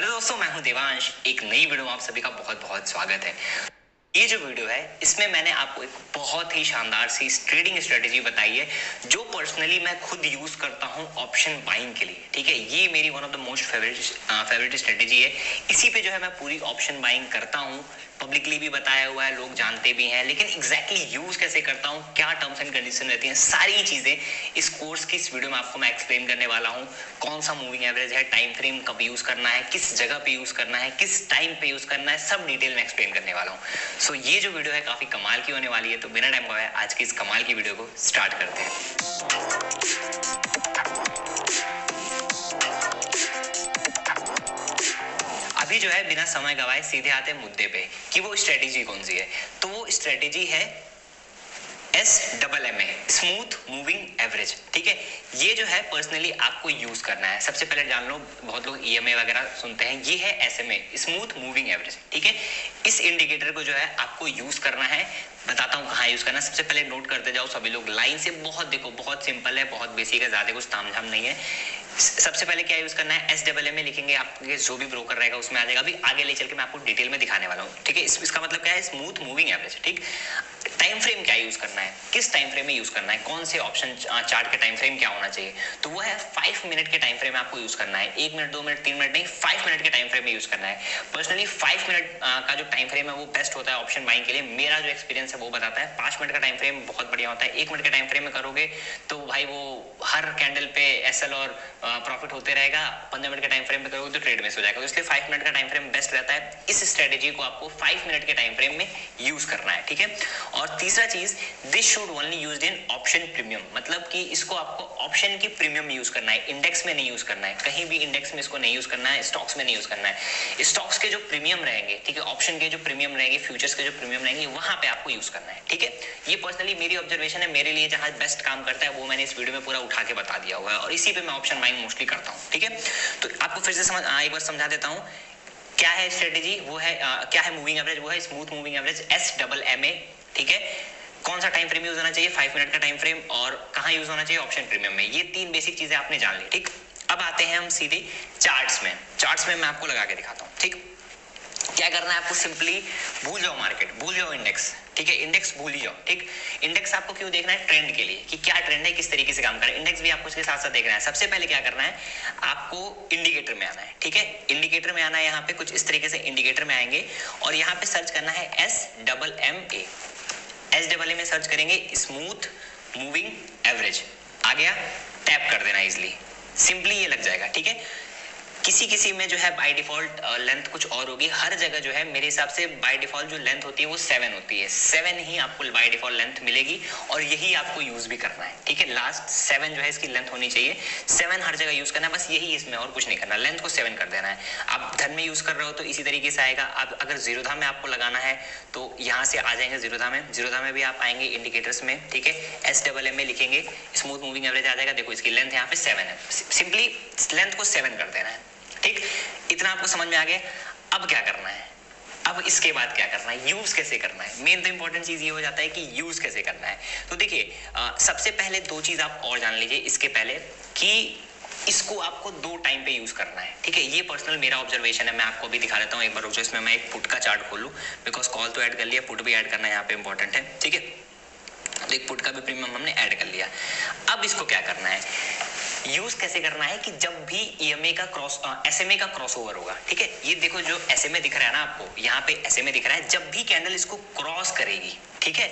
Hello दोस्तों, मैं हूं देवांश। एक नई वीडियो में आप सभी का बहुत बहुत स्वागत है। ये जो वीडियो है इसमें मैंने आपको एक बहुत ही शानदार सी ट्रेडिंग स्ट्रेटेजी बताई है जो पर्सनली मैं खुद यूज करता हूं ऑप्शन बाइंग के लिए। ठीक है, ये मेरी one of the most favourite strategy है। इसी पे जो है मैं पूरी ऑप्शन बाइंग करता हूं, पब्लिकली भी बताया हुआ है, लोग जानते भी हैं, लेकिन एग्जैक्टली यूज कैसे करता हूं, क्या टर्म्स एंड कंडीशन रहती हैं, सारी चीजें इस कोर्स की इस वीडियो में आपको मैं एक्सप्लेन करने वाला हूं। कौन सा मूविंग एवरेज है, टाइम फ्रेम कब यूज करना है, किस जगह पे यूज करना है, किस टाइम पे यूज करना है, सब डिटेल में एक्सप्लेन करने वाला हूं। सो ये जो वीडियो है काफी कमाल की होने वाली है, तो बिना टाइम गवाए आज की इस कमाल की वीडियो को स्टार्ट करते हैं। अभी जो है बिना समय गवाए सीधे आते हैं मुद्दे पे कि वो स्ट्रेटेजी कौन सी है। तो वो स्ट्रेटेजी है SMMA, स्मूथ मूविंग एवरेज। ठीक है, ये जो है पर्सनली आपको यूज करना है। सबसे पहले जान लो, बहुत लोग EMA वगैरह सुनते हैं, ये है SMA, स्मूथ मूविंग एवरेज। ठीक है, इस इंडिकेटर को जो है आपको यूज करना है। बताता हूँ कहाँ यूज करना है। सबसे पहले नोट करते जाओ सभी लोग लाइन से। बहुत देखो, बहुत सिंपल है, बहुत बेसिक है, ज्यादा कुछ तामझाम नहीं है। सबसे पहले क्या यूज करना है, SMMA लिखेंगे, आपके जो भी ब्रोकर रहेगा उसमें आ जाएगा। अभी आगे ले चल के मैं आपको डिटेल में दिखाने वाला हूँ। ठीक है, इसका मतलब क्या है, स्मूथ मूविंग एवरेज। ठीक, टाइम फ्रेम क्या यूज करना है, किस टाइम फ्रेम में यूज करना है, कौन से ऑप्शन चार्ट के टाइम फ्रेम क्या होना चाहिए, तो वो है 5 मिनट के टाइम फ्रेम में आपको यूज करना है। 1 मिनट, 2 मिनट, 3 मिनट नहीं, 5 मिनट के टाइम फ्रेम में यूज करना है। पर्सनली 5 मिनट का जो टाइम फ्रेम है वो बेस्ट होता है ऑप्शन बाइंग के लिए। मेरा जो एक्सपीरियंस है वो बताता है 5 मिनट का टाइम फ्रेम बहुत बढ़िया होता है। 1 मिनट के टाइम फ्रेम में करोगे तो भाई वो हर कैंडल पे SL और प्रॉफिट होते रहेगा। 15 मिनट के टाइम फ्रेम पे करोगे तो ट्रेड मिस हो जाएगा। तो इसलिए 5 मिनट का टाइम फ्रेम बेस्ट रहता है। इस स्ट्रेटेजी को आपको 5 मिनट के टाइम फ्रेम में यूज करना है। ठीक है, और तीसरा चीज, this should only used in option premium, मतलब कि इसको आपको ऑप्शन की प्रीमियम में यूज करना है, इंडेक्स में नहीं यूज करना है। कहीं भी इंडेक्स में इसको नहीं यूज करना है, स्टॉक्स में नहीं यूज करना है। स्टॉक्स के जो प्रीमियम रहेंगे, ठीक है, ऑप्शन के जो प्रीमियम रहेंगे, फ्यूचर्स के जो प्रीमियम रहेंगे, वहां पे आपको यूज करना है। ठीक है, ये पर्सनली मेरी ऑब्जर्वेशन है। मेरे लिए जहां बेस्ट काम करता है वो मैंने इस वीडियो में पूरा उठा के बता दिया हुआ है, और इसी पे मैं ऑप्शन बाइंग मोस्टली करता हूँ। ठीक है, तो आपको फिर से एक बार समझा देता हूँ क्या है स्ट्रेटेजी। वो है क्या है मूविंग एवरेज, वो है स्मूथ मूविंग एवरेज, SMMA। ठीक है, कौन सा टाइम फ्रेम यूज होना चाहिए, 5 मिनट का टाइम फ्रेम, और कहां यूज होना चाहिए, ऑप्शन प्रीमियम में। ये 3 बेसिक चीजें आपने जान ली। ठीक, अब आते हैं हम सीधे चार्ट्स में। चार्ट्स में मैं आपको लगा के दिखाता हूँ। ठीक, क्या करना है आपको, सिंपली भूल जाओ मार्केट, भूल जाओ इंडेक्स। ठीक है, इंडेक्स भूल ही जाओ। ठीक, इंडेक्स आपको क्यों देखना है, ट्रेंड के लिए, कि क्या ट्रेंड है, किस तरीके से काम कर रहा है। इंडेक्स भी आपको इसके साथ साथ देखना है। सबसे पहले क्या करना है, आपको इंडिकेटर में आना है। ठीक है, इंडिकेटर में आना है। यहाँ पे कुछ इस तरीके से इंडिकेटर में आएंगे और यहाँ पे सर्च करना है SMMA। SMMA में सर्च करेंगे स्मूथ मूविंग एवरेज। आ गया, टैप कर देना इजिली, सिंपली ये लग जाएगा। ठीक है, किसी किसी में जो है बाय डिफॉल्ट लेंथ कुछ और होगी। हर जगह जो है मेरे हिसाब से बाय डिफॉल्ट जो लेंथ होती है वो 7 होती है। 7 ही आपको बाय डिफॉल्ट लेंथ मिलेगी और यही आपको यूज भी करना है। ठीक है, लास्ट 7 जो है इसकी लेंथ होनी चाहिए। 7 हर जगह यूज करना है, बस यही इसमें, और कुछ नहीं करना। लेंथ को 7 कर देना है। आप धन में यूज कर रहे हो तो इसी तरीके से आएगा। अब अगर जीरोधा में आपको लगाना है तो यहाँ से आ जाएंगे जीरोधा में। जीरोधा में भी आप आएंगे इंडिकेटर्स में। ठीक है, SMMA लिखेंगे, स्मूथ मूविंग एवरेज आ जाएगा। देखो इसकी लेंथ यहाँ पे 7 है, सिंपली लेंथ को 7 कर देना है। ठीक, इतना आपको समझ में आ गया। अब क्या करना है, अब इसके बाद क्या करना है, यूज कैसे करना है। मेन तो इंपॉर्टेंट चीज ये हो जाता है कि यूज कैसे करना है। तो देखिए, सबसे पहले 2 चीज आप और जान लीजिए इसके पहले, कि इसको आपको 2 टाइम पे यूज करना है। ठीक है, ये पर्सनल मेरा ऑब्जर्वेशन है। मैं आपको भी दिखा देता हूँ एक बार, रुको, इसमें मैं एक पुट का चार्ट खोल लूँ, बिकॉज कॉल तो ऐड कर लिया, पुट भी ऐड करना यहाँ पे इंपॉर्टेंट है। ठीक है, तो एक पुट का भी प्रीमियम हमने ऐड कर लिया। अब इसको क्या करना है, यूज कैसे करना है, कि जब भी SMA का क्रॉसओवर होगा। ठीक है, ये देखो जो SMA दिख रहा है ना आपको, यहाँ पे SMA दिख रहा है, जब भी कैंडल इसको क्रॉस करेगी, ठीक है,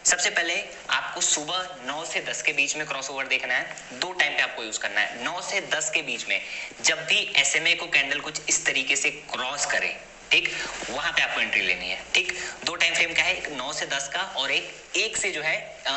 सबसे पहले आपको सुबह 9 से 10 के बीच में क्रॉसओवर देखना है। 2 टाइम पे आपको यूज करना है, 9 से 10 के बीच में। जब भी SMA को कैंडल कुछ इस तरीके से क्रॉस करे, ठीक, वहां पे आपको एंट्री लेनी है। ठीक, 2 टाइम फ्रेम का है, एक 9 से 10 का, और एक से जो है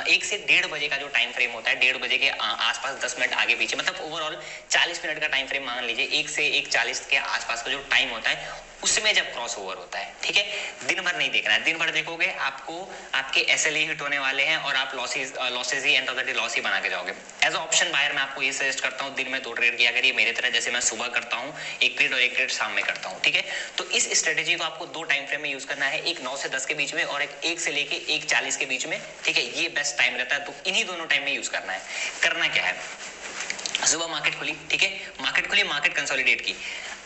1 से 1:30 बजे का जो टाइम फ्रेम होता है। 1:30 बजे के आसपास 10 मिनट आगे पीछे, मतलब ओवरऑल 40 मिनट का टाइम फ्रेम मान लीजिए। 1 से 1:40 के आसपास का जो टाइम होता है उसमें जब क्रॉस ओवर होता है। ठीक है, दिन भर नहीं देखना है। दिन भर देखोगे आपको आपके SLE हिट होने वाले हैं और आप लॉसेज ही end of the day loss ही बना के जाओगे। एज ऑप्शन बायर मैं आपको ये सजेस्ट करता हूँ, दिन में 2 ट्रेड किया करिए मेरे तरह, जैसे मैं सुबह करता हूँ 1 ट्रेड और 1 ट्रेड शाम में करता हूँ। ठीक है, तो इस स्ट्रेटेजी को आपको 2 टाइम फ्रेम में यूज करना है, एक 9 से 10 के बीच में और एक 1 से लेके 1:40 के बीच में। ठीक है, ये बेस्ट टाइम रहता है, तो इन्हीं दोनों टाइम में यूज करना है। करना क्या है, सुबह मार्केट खुली, ठीक है, मार्केट खुली, मार्केट कंसोलिडेट की।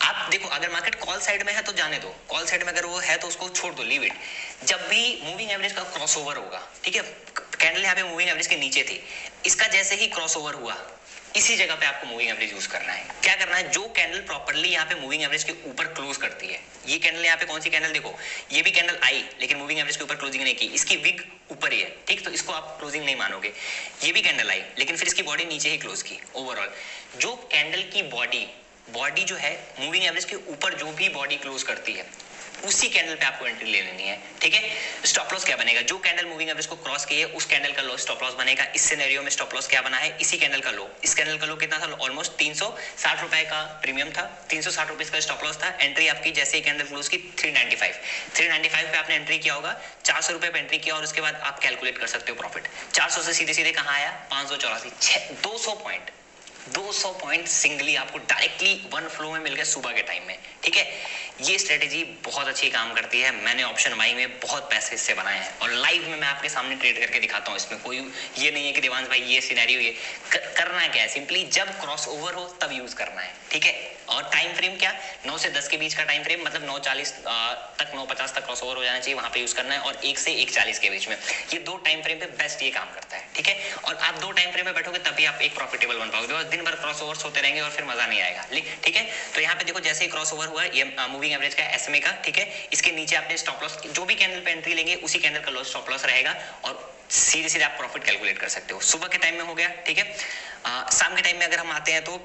आप देखो अगर मार्केट कॉल साइड में है तो जाने दो, कॉल साइड में अगर वो है तो उसको छोड़ दो, लीव इट। जब भी मूविंग एवरेज का क्रॉसओवर होगा, ठीक है, कैंडल यहाँ पे मूविंग एवरेज के नीचे थी, इसका जैसे ही क्रॉसओवर हुआ, इसी जगह पे आपको मूविंग एवरेज यूज करना है। क्या करना है, जो कैंडल प्रॉपर्ली यहाँ पे मूविंग एवरेज के ऊपर क्लोज करती है, ये कैंडल यहाँ पे कौन सी कैंडल, देखो ये भी कैंडल आई लेकिन मूविंग एवरेज के ऊपर क्लोजिंग नहीं की, इसकी विग ऊपर ही है, ठीक, तो इसको आप क्लोजिंग नहीं मानोगे। ये भी कैंडल आई लेकिन फिर इसकी बॉडी नीचे ही क्लोज की। ओवरऑल जो कैंडल की बॉडी जो है मूविंग एवरेज के ऊपर जो भी बॉडी क्लोज करती है, उसी कैंडल पे आपको एंट्री ले लेनी है, ठीक है। स्टॉप लॉस क्या बनेगा, जो कैंडल मूविंग एवरेज को क्रॉस की है उस कैंडल का लो स्टॉप लॉस बनेगा। इस सिनेरियो में स्टॉप लॉस क्या बना है, इसी कैंडल का लो, इस कैंडल का लो कितना था, ऑलमोस्ट 360 रुपए का प्रीमियम था, 360 रुपए का स्टॉप लॉस था। एंट्री आपकी जैसे ही कैंडल क्लोज की 395 पे आपने एंट्री किया होगा, 400 रुपए पे एंट्री किया और उसके बाद आप कैलकुलेट कर सकते हो प्रॉफिट। 400 से सीधे सीधे कहां आया, 584, 200 पॉइंट सिंगली आपको डायरेक्टली वन फ्लो में मिल गया सुबह के टाइम में, ठीक है। ये स्ट्रेटेजी बहुत अच्छी काम करती है, मैंने ऑप्शन बाइंग में बहुत पैसे इससे बनाए हैं और लाइव में मैं आपके सामने ट्रेड करके दिखाता हूं। इसमें कोई ये नहीं है कि देवांश भाई ये सिनेरियो ये करना क्या है, सिंपली जब क्रॉस ओवर हो तब यूज करना है, ठीक है। और टाइम फ्रेम क्या, 9 से 10 के बीच का टाइम फ्रेम, मतलब 9:40 तक 9:50 तक क्रॉस ओवर हो जाना चाहिए, वहां पे यूज करना है। और 1 से 1:40 के बीच में, ये दो टाइम फ्रेम पे बेस्ट ये काम करता है, ठीक है। और आप दो टाइम फ्रेम में बैठोगे तभी आप एक प्रॉफिटेबल बन पाओगे, और दिन भर क्रॉस ओवर होते रहेंगे और फिर मजा नहीं आएगा, ठीक है। तो यहाँ पे देखो जैसे ही क्रॉस ओवर हुआ ये मूविंग एवरेज का एसएमए का, ठीक है, इसके नीचे आपने स्टॉप लॉस, जो भी कैंडल पे एंट्री लेंगे उसी कैंडल का लॉस स्टॉप लॉस रहेगा और सीधे सीधे आप प्रॉफिट कैलकुलेट कर सकते हो। सुबह के टाइम में हो गया, ठीक है। शाम के टाइम में अगर हम आते हैं तो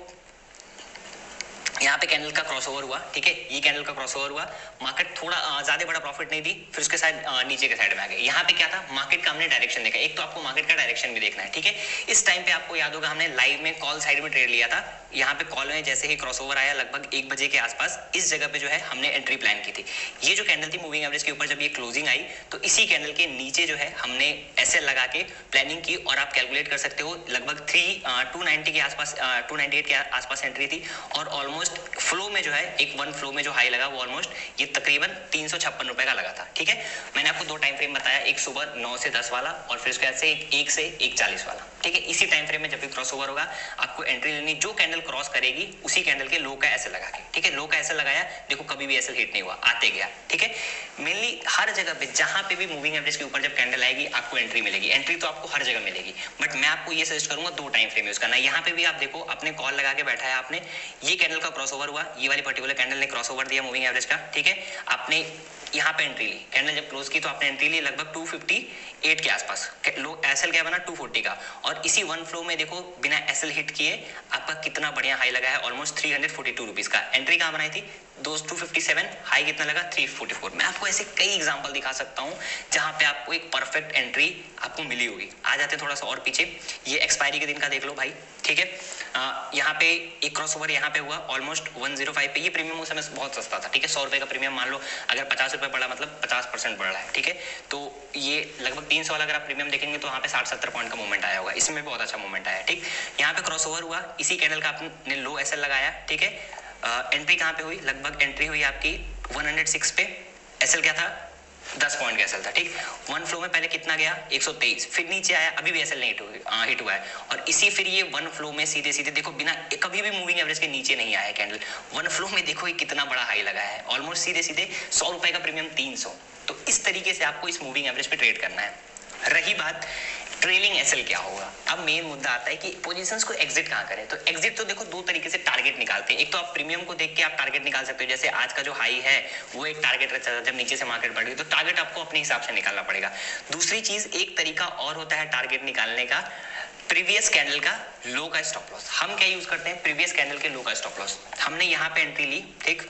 यहाँ पे कैंडल का क्रॉसओवर हुआ, ठीक है, ये कैंडल का क्रॉसओवर हुआ, मार्केट थोड़ा ज्यादा बड़ा प्रॉफिट नहीं दी, फिर उसके साइड नीचे के साइड में आ गए। यहाँ पे क्या था, मार्केट का हमने डायरेक्शन देखा, एक तो आपको मार्केट का डायरेक्शन भी देखना है, ठीक है। इस टाइम पे आपको याद होगा हमने लाइव में कॉल साइड में ट्रेड लिया था, यहाँ पे कॉल में जैसे ही क्रॉसओवर आया लगभग 1 बजे के आसपास, इस जगह पे जो है हमने एंट्री प्लान की थी। ये जो कैंडल थी मूविंग एवरेज के ऊपर जब ये क्लोजिंग आई तो इसी कैंडल के नीचे जो है हमने एसएल लगा के प्लानिंग की और आप कैलकुलेट कर सकते हो लगभग 290 के आसपास 298 के आसपास एंट्री थी और ऑलमोस्ट फ्लो में जो है एक वन फ्लो में जो हाई लगा वो ऑलमोस्ट ये तकरीबन 356 रुपए का लगा था, ठीक है। मैंने आपको दो टाइम फ्रेम बताया, एक सुबह 9 से 10 वाला और फिर उसके बाद से 1 से 1:40 वाला, ठीक है। इसी टाइम फ्रेम में जब भी क्रॉस ओवर होगा आपको एंट्री लेनी, जो कैंडल क्रॉस करेगी उसी कैंडल के लो का एसएल लगा के, ठीक है। लो का एसएल लगाया, देखो कभी भी एसएल हिट नहीं हुआ, आते गया, ठीक है। मेनली हर जगह पे जहां पे भी मूविंग एवरेज के ऊपर जब कैंडल आएगी आपको एंट्री मिलेगी, एंट्री तो आपको हर जगह मिलेगी, बट मैं आपको ये सजेस्ट करूंगा दो टाइम फ्रेम यूज करना। यहाँ पे भी आप देखो अपने कॉल लगा के बैठा है आपने, ये कैंडल का क्रॉस ओवर हुआ, ये वाली पर्टिकुलर कैंडल ने क्रॉस ओवर दिया मूविंग एवरेज का, ठीक है। आपने यहाँ पे एंट्री ली, कैंडल जब क्लोज की तो आपने एंट्री ली लगभग 258 के आसपास, लो एसएल क्या बना 240 का, और इसी वन फ्लो में देखो बिना एसएल हिट किए आपका कितना बढ़िया हाई लगा है, ऑलमोस्ट 342 रुपीज का। एंट्री कहाँ बनाई थी 257, हाई कितना लगा 344। मैं आपको ऐसे कई एग्जांपल दिखा सकता हूँ जहां पे आपको एक परफेक्ट एंट्री आपको मिली होगी। आ जाते हैं थोड़ा सा और पीछे, ये एक्सपायरी के दिन का देख लो भाई, ठीक है। यहाँ पे एक क्रॉस ओवर यहाँ पे हुआ ऑलमोस्ट 105 पे, ये प्रीमियम उस समय बहुत सस्ता था, ठीक है। 100 रुपए का प्रीमियम मान लो, अगर 50 रुपए बढ़ा मतलब 50% बढ़ रहा है, ठीक है। तो ये लगभग 300 वाला अगर आप प्रीमियम देखेंगे तो वहाँ पे 60-70 पॉइंट का मूवमेंट आया होगा, इसमें बहुत अच्छा मूवमेंट आया, ठीक। यहाँ पे क्रॉस ओवर हुआ, इसी कैंडल का आपने लो एसएल लगाया, ठीक है। एंट्री कहाँ पे हुई, लगभग एंट्री हुई आपकी 106 पे, एसएल क्या था 10 पॉइंट का एसएल था, ठीक। वन फ्लो में पहले कितना गया 123, फिर नीचे आया, अभी भी एसएल नहीं हिट हुआ है, और इसी फिर ये वन फ्लो में सीधे सीधे देखो बिना कभी भी मूविंग एवरेज के नीचे नहीं आया कैंडल, वन फ्लो में देखो ये कितना बड़ा हाई लगा है, ऑलमोस्ट सीधे सीधे 100 रुपए का प्रीमियम 300। तो इस तरीके से आपको इस मूविंग एवरेज पे ट्रेड करना है। रही बात ट्रेलिंग एसएल क्या होगा, अब मेन मुद्दा आता है कि पोजीशंस को एग्जिट कहां करें। तो एग्जिट तो देखो दो तरीके से टारगेट निकालते हैं, एक तो आप प्रीमियम को देख के आप टारगेट निकाल सकते हो, जैसे आज का जो हाई है वो एक टारगेट रहता है, जब नीचे से मार्केट बढ़ गई तो टारगेट आपको अपने हिसाब से निकालना पड़ेगा। दूसरी चीज एक तरीका और होता है टारगेट निकालने का, प्रीवियस कैंडल का लो का स्टॉप लॉस। हम क्या यूज करते हैं, प्रीवियस कैंडल के लो का स्टॉप लॉस। हमने यहाँ पे एंट्री ली, ठीक,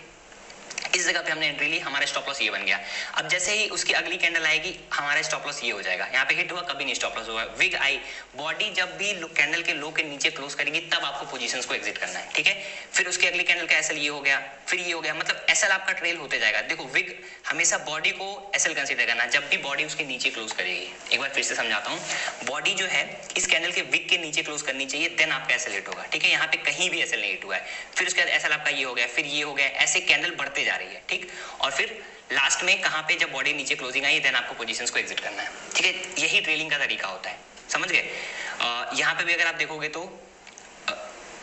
इस जगह पे हमने एंट्री ली, हमारा स्टॉप लॉस ये बन गया। अब जैसे ही उसकी अगली कैंडल आएगी हमारा स्टॉप लॉस ये हो जाएगा, यहाँ पे हिट हुआ कभी नहीं स्टॉप लॉस हुआ, विग आई, बॉडी जब भी कैंडल के लो के नीचे क्लोज करेगी तब आपको पोजीशंस को एग्जिट करना है, ठीक है। फिर उसकी अगली कैंडल का एसएल ये हो गया, फिर ये हो गया, मतलब एसएल आपका ट्रेल होते जाएगा। देखो विग हमेशा बॉडी को एसएल कंसीडर करना, जब भी बॉडी उसके नीचे क्लोज करेगी। एक बार फिर से समझाता हूँ, बॉडी जो है इस कैंडल के विग के नीचे क्लोज करनी चाहिए, देन आपका एसएल हिट होगा, ठीक है। यहाँ पे कहीं भी एसएल नहीं हिट हुआ है, फिर उसके बाद एसएल आपका ये हो गया, फिर ये हो गया, ऐसे कैंडल बढ़ते जा रही है, ठीक। और फिर लास्ट में कहां पे जब बॉडी नीचे क्लोजिंग आई देन आपको पोजीशंस को एग्जिट करना है, ठीक है। यही ट्रेलिंग का तरीका होता है, समझ गए। यहां पे भी अगर आप देखोगे तो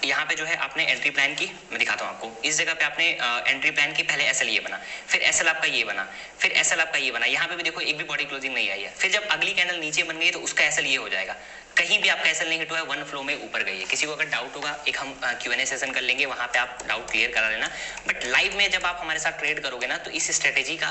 यहाँ पे जो है आपने एंट्री प्लान की, मैं दिखाता हूँ आपको। इस जगह पे आपने एंट्री प्लान की, पहले एसएल ये बना, फिर एसएल आपका ये बना, फिर एसएल आपका ये बना। यहाँ पे भी देखो एक भी बॉडी क्लोजिंग नहीं आई है। फिर जब अगली कैंडल नीचे बन गई तो उसका एसएल ये हो जाएगा। कहीं भी आपका एसएल नहीं हिट हुआ है, वन फ्लो में ऊपर गई है। किसी को अगर डाउट होगा, एक हम Q&A सेशन कर लेंगे, वहां पे आप डाउट क्लियर करा लेना। बट लाइव में जब आप हमारे साथ ट्रेड करोगे ना, तो इस स्ट्रेटेजी का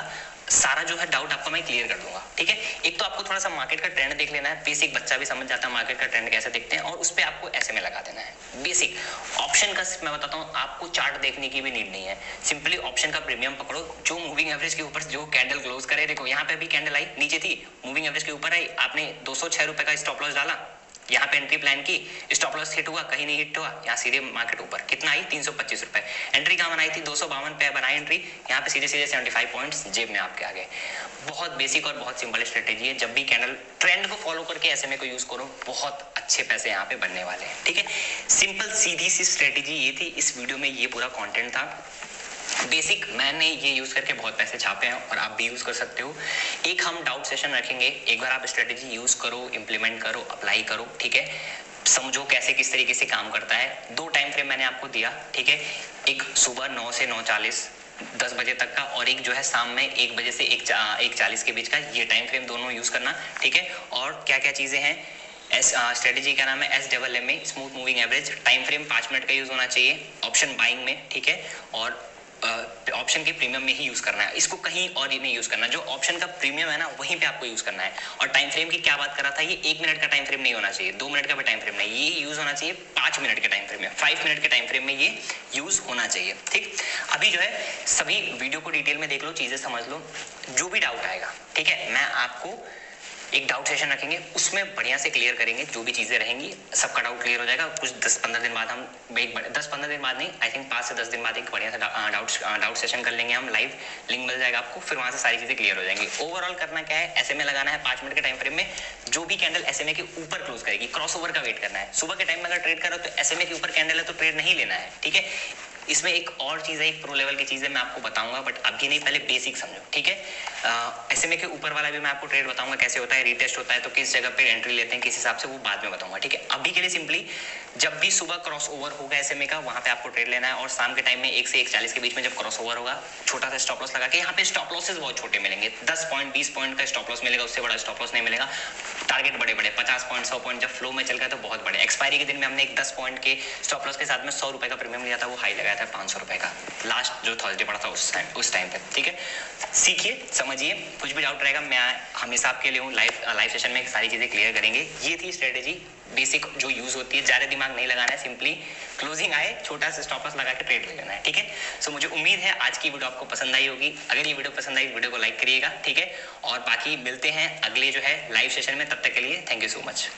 सारा जो है डाउट आपको मैं क्लियर कर दूंगा, ठीक है। एक तो आपको थोड़ा सा मार्केट का ट्रेंड देख लेना है, बेसिक बच्चा भी समझ जाता है मार्केट का ट्रेंड कैसे देखते हैं, और उस पर आपको ऐसे में लगा देना है बेसिक। ऑप्शन का मैं बताता हूँ, आपको चार्ट देखने की भी नीड नहीं है, सिंपली ऑप्शन का प्रीमियम पकड़ो। जो मूविंग एवरेज के ऊपर जो कैंडल क्लोज करे, देखो यहाँ पे भी कैंडल आई, नीचे थी, मूविंग एवरेज के ऊपर आई, आपने 206 रुपए का स्टॉप लॉस डाला, यहाँ पे एंट्री प्लान की, स्टॉप लॉस हिट हुआ, कहीं नहीं हिट हुआ, यहाँ सीधे मार्केट ऊपर कितना आई, 325 रुपए। एंट्री कहाँ बनाई थी, 252 पे बनाई एंट्री, यहाँ पे सीधे सीधे 75 पॉइंट्स जेब में आपके आ गए। बहुत बेसिक और बहुत सिंपल स्ट्रेटेजी है। जब भी कैंडल ट्रेंड को फॉलो करके एसएमए को यूज करो, बहुत अच्छे पैसे यहाँ पे बनने वाले हैं, ठीक है। सिंपल सीधी सी स्ट्रेटेजी ये थी। इस वीडियो में ये पूरा कॉन्टेंट था बेसिक। मैंने ये यूज करके बहुत पैसे छापे हैं और आप भी यूज कर सकते हो। एक हम डाउट सेशन रखेंगे, एक बार आप स्ट्रेटेजी यूज करो, इंप्लीमेंट करो, अप्लाई करो, ठीक है। समझो कैसे किस तरीके से काम करता है। 2 टाइम फ्रेम मैंने आपको दिया, ठीक है। एक सुबह 9 से 9:40 10 बजे तक का, और एक जो है शाम में 1 बजे से 1:40 के बीच का। ये टाइम फ्रेम दोनों यूज करना, ठीक है। और क्या क्या चीजें हैं, स्ट्रेटेजी का नाम है SMMA, smooth moving average. Time frame 5 minute का यूज होना चाहिए ऑप्शन बाइंग में, ठीक है। और ऑप्शन के प्रीमियम में ही यूज करना है, इसको कहीं और ही नहीं यूज करना। जो ऑप्शन का प्रीमियम है ना, वहीं पे आपको यूज करना है। और टाइम फ्रेम की क्या बात कर रहा था, ये 1 मिनट का टाइम फ्रेम नहीं होना चाहिए, 2 मिनट का भी टाइम फ्रेम नहीं, ये यूज होना चाहिए 5 मिनट के टाइम फ्रेम में, 5 मिनट के टाइम फ्रेम में ये यूज होना चाहिए, ठीक। अभी जो है सभी वीडियो को डिटेल में देख लो, चीजें समझ लो, जो भी डाउट आएगा, ठीक है, मैं आपको एक डाउट सेशन रखेंगे, उसमें बढ़िया से क्लियर करेंगे। जो भी चीजें रहेंगी सबका डाउट क्लियर हो जाएगा। कुछ 10-15 दिन बाद हम 10-15 दिन बाद नहीं, आई थिंक 5 से 10 दिन बाद एक बढ़िया सा डाउट सेशन कर लेंगे हम लाइव। लिंक मिल जाएगा आपको, फिर वहां से सारी चीजें क्लियर हो जाएंगी। ओवरऑल करना क्या है, एसएमए लगाना है 5 मिनट के टाइम फ्रेम में। जो भी कैंडल एसएमए के ऊपर क्लोज करेगी, क्रॉसओवर का वेट करना है। सुबह के टाइम में अगर ट्रेड करो तो एसएमए के ऊपर कैंडल है तो ट्रेड नहीं लेना है, ठीक है। इसमें एक और चीज है, एक प्रो लेवल की चीज है, मैं आपको बताऊंगा, बट अभी नहीं, पहले बेसिक समझो, ठीक है। एसएमए के ऊपर वाला भी मैं आपको ट्रेड बताऊंगा कैसे होता है, रीटेस्ट होता है तो किस जगह पे एंट्री लेते हैं, किस हिसाब से, वो बाद में बताऊंगा, ठीक है। अभी के लिए सिंपली जब भी सुबह क्रॉस ओवर होगा एसएमए का, वहां पे आपको ट्रेड लेना है। और शाम के टाइम में 1 से 1:40 के बीच में जब क्रॉस ओवर होगा, छोटा सा स्टॉप लॉस लगा के, यहाँ पे स्टॉप लॉसेस बहुत छोटे मिलेंगे, 10 पॉइंट 20 पॉइंट का स्टॉप लॉस मिलेगा, उससे बड़ा स्टॉप लॉस नहीं मिलेगा। टारगेट बड़े बड़े 50 पॉइंट 100 पॉइंट जब फ्लो में चल गया तो बहुत बड़े। एक्सपायरी के दिन में हमने एक 10 पॉइंट के स्टॉप लॉस के साथ में 100 रुपए का प्रीमियम लिया था, वो हाई लगाया था 500 रुपए का, लास्ट जो थर्सडे पड़ा था उस टाइम पे, ठीक है। सीखिए, समझिए, कुछ भी डाउट रहेगा मैं हमेशा आपके लिए हूँ। लाइव सेशन में सारी चीजें क्लियर करेंगे। ये थी स्ट्रेटेजी बेसिक जो यूज होती है, ज्यादा दिमाग नहीं लगाना है, सिंपली क्लोजिंग आए छोटा सा स्टॉप लॉस लगा के ट्रेड ले लेना है, ठीक है। सो मुझे उम्मीद है आज की वीडियो आपको पसंद आई होगी। अगर ये वीडियो पसंद आई, वीडियो को लाइक करिएगा, ठीक है। और बाकी मिलते हैं अगले जो है लाइव सेशन में, तब तक के लिए थैंक यू सो मच।